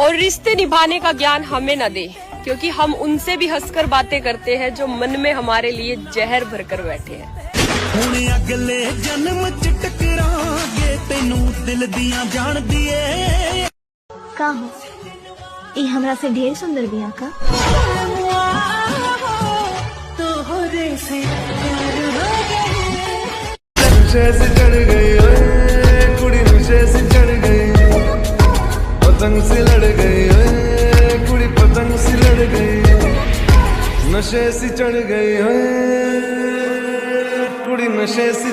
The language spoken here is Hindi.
और रिश्ते निभाने का ज्ञान हमें न दे, क्योंकि हम उनसे भी हंसकर बातें करते हैं जो मन में हमारे लिए जहर भरकर बैठे हैं। हुण अगले जन्म च टकरांगे, तैनू दिल दियां जान दिए। का हो ये हमरा से ढेर सुंदर बिया का? तोहरे से प्यार हो गए। नशे से चढ़ गई ओए कुड़ी, नशे से चढ़ गई, पतंग से लड़ गई ओए कुड़ी, पतंग से लड़ गई, नशे से चढ़ गई ओए कुड़ी, नशे से